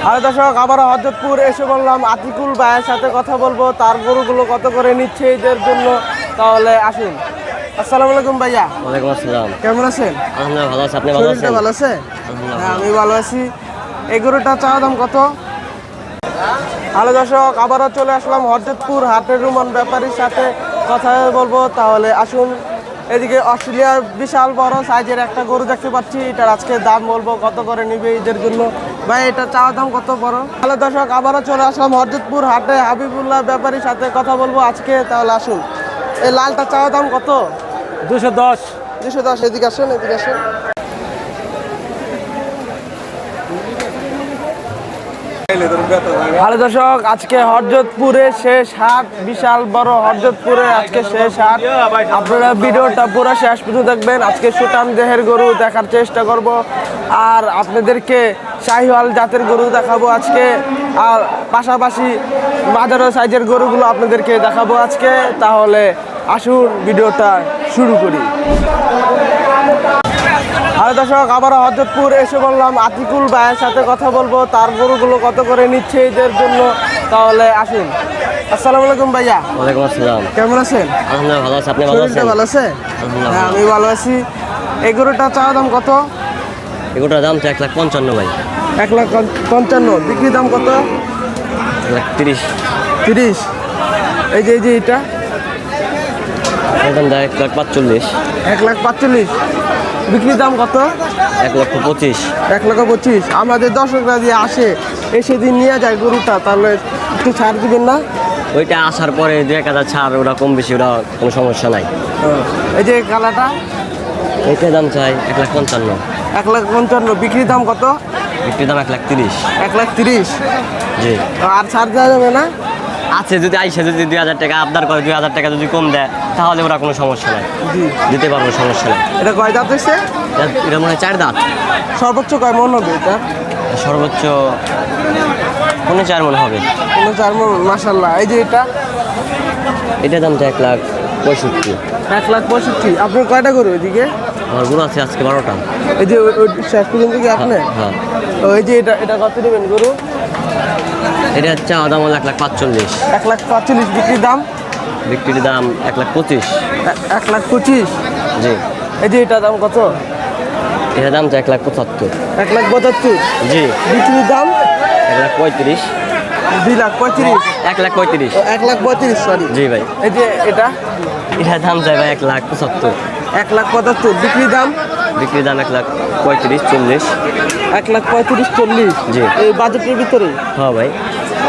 আর দর্শক আবার হযরতপুর এসে বললাম আতিকুল ভাইয়ের সাথে কথা বলবো, তার গরুগুলো কত করে নিচ্ছে এদের জন্য। তাহলে আসুন। আসসালামু আলাইকুম ভাইয়া। ওয়ালাইকুম আসসালাম। কেমন আছেন? আলহামদুলিল্লাহ ভালো আছি, আপনি ভালো আছেন? ভালো আছে? হ্যাঁ আমি ভালো আছি। এই গরুটা চাওয়া দাম কত? হ্যালো দর্শক, আবারও চলে আসলাম হযরতপুর হাটের রুমান ব্যাপারীর সাথে কথা বলবো। তাহলে আসুন। এদিকে অস্ট্রেলিয়ার বিশাল বড় সাইজের একটা গরু দেখতে পাচ্ছি, এটার আজকে দাম বলবো কত করে নিবে এদের জন্য। ভাই এটা চাওয়া দাম কত বড়? হ্যালো দর্শক, আবারও চলে আসলাম হযরতপুর হাটে হাবিবুল্লাহ ব্যাপারীর সাথে কথা বলবো আজকে। তাহলে আসুন। এই লালটা চাওয়া দাম কত? 210। 210। এদিকে আসুন, এদিকে আসুন। হ্যালো দর্শক, আজকে হযরতপুরে শেষ হাট, বিশাল বড় হযরতপুরে আজকে শেষ হাট। আপনারা ভিডিওটা পুরো শেষ পর্যন্ত দেখবেন। আজকে সুটাম দেহের গরু দেখার চেষ্টা করব, আর আপনাদেরকে শাহিওয়াল জাতের গরু দেখাবো আজকে, আর পাশাপাশি মাঝারো সাইজের গরুগুলো আপনাদেরকে দেখাবো আজকে। তাহলে আসুন ভিডিওটা শুরু করি। আর দর্শক আবার হযরতপুর এসে বললাম আতিকুল ভাইয়ের সাথে কথা বলবো, তার গরুগুলো কত করে নিচ্ছে এদের জন্য। তাহলে আসুন। আসসালামু আলাইকুম ভাইয়া। ওয়ালাইকুম আসসালাম। কেমন আছেন? আলহামদুলিল্লাহ ভালো আছি, আপনি ভালো আছেন? ভালো আছে? হ্যাঁ আমি ভালো আছি। এই গরুটা চাওয়া দাম কত? এগুলোর দাম তো 1,55,000 ভাই। 1,55,000। বিক্রি দাম কত? 1,30,000। 30। এই যে এটা এর দাম দেয় 1,45,000। 1,45,000। বিক্রি দাম কত? 1,25,000। 1,25,000। আমাদের দর্শকরা যে আসে এসে দিন নিয়ে যায় গরুটা, তাহলে একটু ছাড় দিবেন না? ওইটা আসার পরে 2,000 ছাড়, ওটা কম বেশি, ওটা কোনো সমস্যা নাই। এই যে কালাটা, এইটার দাম চাই 1,55,000। 1,55,000। বিক্রি দাম কত? বিক্রির দাম 1,30,000। 1,30,000। জি আর ছাড় দেওয়া যাবে না? আছে, যদি আইসে যদি 2,000 টাকা আবদার করে, 2,000 টাকা যদি কম দেয় তাহলে ওরা কোনো সমস্যা নাই, জি দিতে পারবো, সমস্যা নাই। এটা কয় দাঁত হয়েছে? এটা মনে হয় 4 দাঁত। সর্বোচ্চ কয় মন হবে এটা? সর্বোচ্চ 4 মনে হবে। 4 মন। মাশাল্লাহ। এই যে এটার দাম তো 1,65,000। 1,65,000। আপনার কয়টা গরু এদিকে? আমার গরু আছে আজকে 12টা। এই যে ওই শেষ পর্যন্ত কি আপনি? হ্যাঁ। ওই যে এটা কত নেবেন গরু? এটা চাওয়া দাম হলো 1,45,000। 1,45,000। বিক্রির দাম? বিক্রির দাম 1,25,000। 1,25,000। জি। এই যে এটা দাম কত? এটার দাম তো 1,75,000। 1,75,000। জি। বিক্রির দাম? 1,35,000। 2,35,000। 1,35,000। 1,35,000, সরি। জি ভাই। এই যে এটার দাম চাই ভাই 1,75,000। 1,75,000। বিক্রির দাম? বিক্রির দাম 1,35,000, 40,000। 1,35,000, 40। জি। এই বাজেটের ভিতরে? হ্যাঁ ভাই।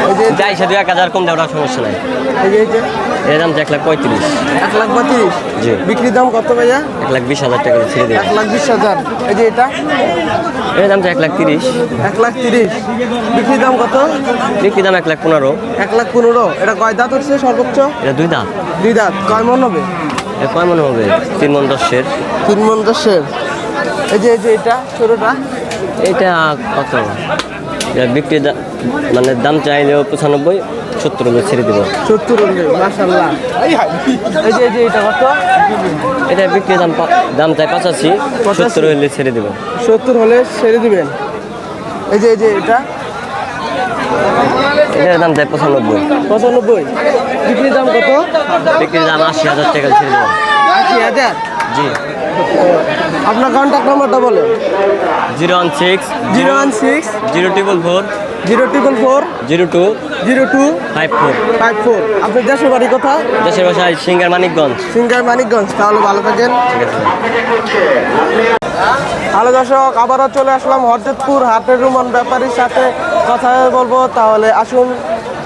এই যে যাই সে 2,000 কম দেয়, ওটা সমস্যা নাই। এই যে এর দাম তো 1,35,000। 1,35,000। জি। বিক্রির দাম কত ভাইয়া? 1,20,000 টাকা ছেড়ে দেবে। 1,20,000। এই যে এর দাম তো 1,30,000। 1,30,000। বিক্রির দাম কত? বিক্রির দাম 1,15,000। 1,15,000। এটা কয় দাঁত হচ্ছে সর্বোচ্চ? এটা 2 দাঁত। 2 দাঁত। কয় মন হবে? এটা কয় মনে হবে? 3 মণ 10-এর। 3 মন 10-এর। এই যে এটা ছোটটা? এটা কত? এটা বিক্রির দাম মানে দাম চাইলেও 95, 70 হলে ছেড়ে দেবো। 70 হলে। মাশাআল্লাহ। এই যে এটা কত? এটা বিক্রির দাম চাই 85, 70 হলে ছেড়ে দেবো। 70 হলে ছেড়ে দিবেন। এই যে এটা? এটার দাম চাই 95। 95। বিক্রির দাম কত? বিক্রির দাম 80,000 টাকা ছেড়ে দেবো। 80,000? জি। আপনার কন্ট্যাক্ট নাম্বারটা বলেন। 016 016 044 044 02 02 54। 54। আপনার দেশের বাড়ি কোথায়? দেশের বাসায় সিঙ্গার মানিকগঞ্জ। সিঙ্গার মানিকগঞ্জ। তাহলে ভালো থাকেন। ঠিক আছে। হ্যালো দর্শক, আবারও চলে আসলাম হযরতপুর হাটের রুমান ব্যাপারীর সাথে কথা বলবো। তাহলে আসুন।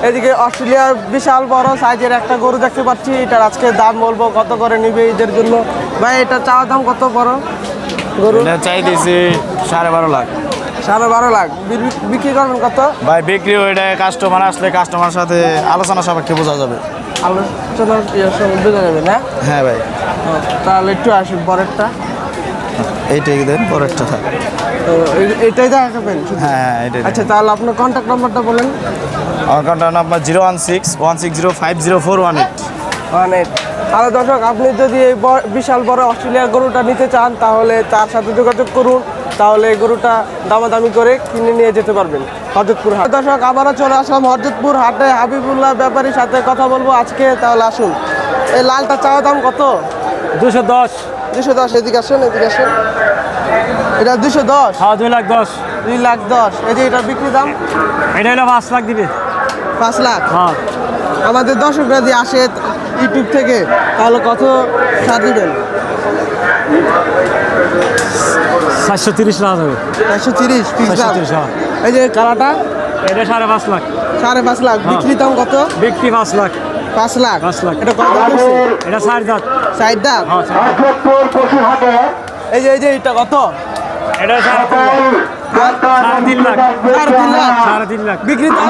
এদিকে অস্ট্রেলিয়ার বিশাল বড় সাইজের একটা গরু দেখতে পাচ্ছি, এটার আজকে দাম বলবো কত করে নিবে এদের জন্য। ভাই এটা চাওয়া দাম কত বড় গরু? চাই দিয়েছি 12.5 লাখ। 12.5 লাখ। বিক্রি করবেন কত? ভাই বিক্রি ওইটা কাস্টমার আসলে কাস্টমার সাথে আলোচনা সাপেক্ষে বোঝা যাবে। আলোচনার বোঝা যাবে না? হ্যাঁ ভাই। তাহলে একটু আসুন পরেরটা। এইটাই দেন, পরেরটা থাকে। তো এইটাই দেখাবেন? হ্যাঁ এটাই। আচ্ছা, তাহলে আপনার কন্ট্যাক্ট নাম্বারটা বলেন। আমার কন্ট্যাক্ট নাম্বার 016 160 50418। অনেক। তাহলে দর্শক, আপনি যদি এই বিশাল বড় অস্ট্রেলিয়ার গরুটা নিতে চান তাহলে তার সাথে যোগাযোগ করুন। তাহলে এই গরুটা দামাদামি করে কিনে নিয়ে যেতে পারবেন হরজতপুর হাট। দর্শক আবারও চলে আসলাম হরজতপুর হাটে হাবিবুল্লাহ ব্যাপারীর সাথে কথা বলবো আজকে। তাহলে আসুন, এই লালটা চাওয়া দাম কত? 210। 210। এদিকে আসেন, এদিকে আসেন। এটা 210। হ্যাঁ 210,000। 210,000। এই যে এটা বিক্রি দাম এটা হলো 5 লাখ দিবে। 5 লাখ। হ্যাঁ আমাদের দর্শকরা যদি আসে ইউটিউব থেকে তাহলে কত ছাড় দিবেন? 430 লাখ হবে। 430 পিস দাম। 430, হ্যাঁ। এই যে কালাটা এটা 5.5 লাখ। 5.5 লাখ। বিক্রি দাম কত? বিক্রি 5 লাখ। 5 লাখ। 5 লাখ। এটা কত দাম হচ্ছে? এটা 4 দাঁত। 60 দাম। হ্যাঁ 4 এই যে এটা কত? এটা 3.5 লাখ। 3.5 লাখ। 3.5 লাখ। বিক্রি দাম?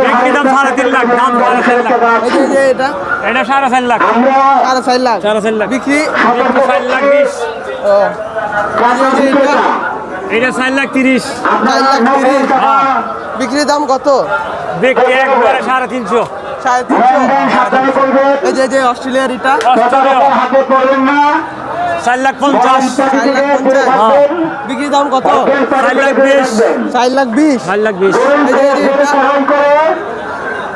বিক্রি দাম 3.5 লাখ, দাম 4.5 লাখ। এই যে এটা এটা 4.5 লাখ। 4.5 লাখ। 4.5 লাখ। বিক্রি? বিক্রি 4 লাখ 20। ও এই যে এটা 4 লাখ 30। 4 লাখ 30। হ্যাঁ বিক্রি দাম কত? বিক্রি একবারে 350। 350। এই যে অস্ট্রেলিয়ার এটা অস্ট্রেলিয়া 4 লাখ 50। 4 লাখ 50। হ্যাঁ বিক্রি দাম কত? 4 লাখ 20। 4 লাখ 20। 4 লাখ 20। এই যে এটা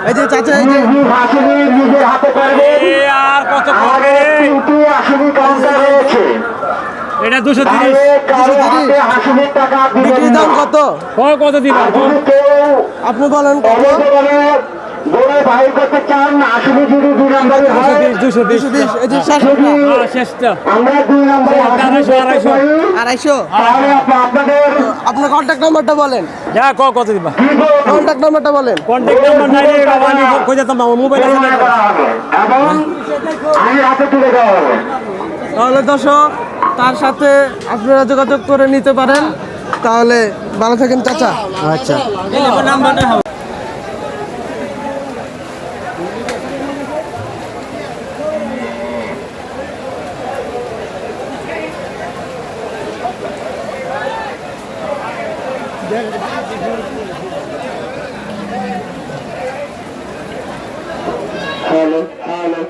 এই যে চাচা এই যে এ আর কত পড়বে? এটা 230। 230। বিক্রি দাম কত? কত দিবা? আপনি বলেন কত? 220। এই যে শেষটা শেষটা আমরা 2 নম্বরে 250। আপনার কন্ট্যাক্ট নাম্বারটা বলেন। যা কত দিবা? কন্ট্যাক্ট নাম্বারটা বলেন। কন্ট্যাক্ট নাম্বার নাই রে বাবা, আমি কই যেতাম আমার মোবাইল আছে না। এবং আমি হাতে তুলে দেওয়া হবে। তাহলে দর্শক তার সাথে আপনারা যোগাযোগ করে নিতে পারেন। তাহলে ভালো থাকেন চাচা। আচ্ছা hello hello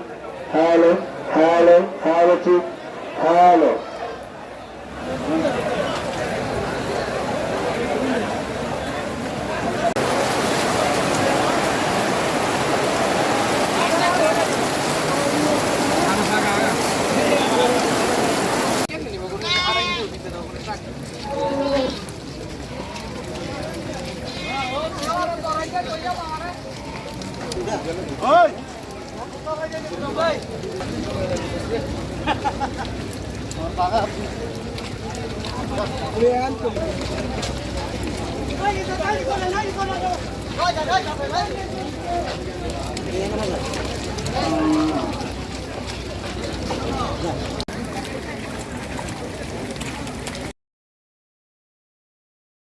hello hello hello ঠিক হ্যালো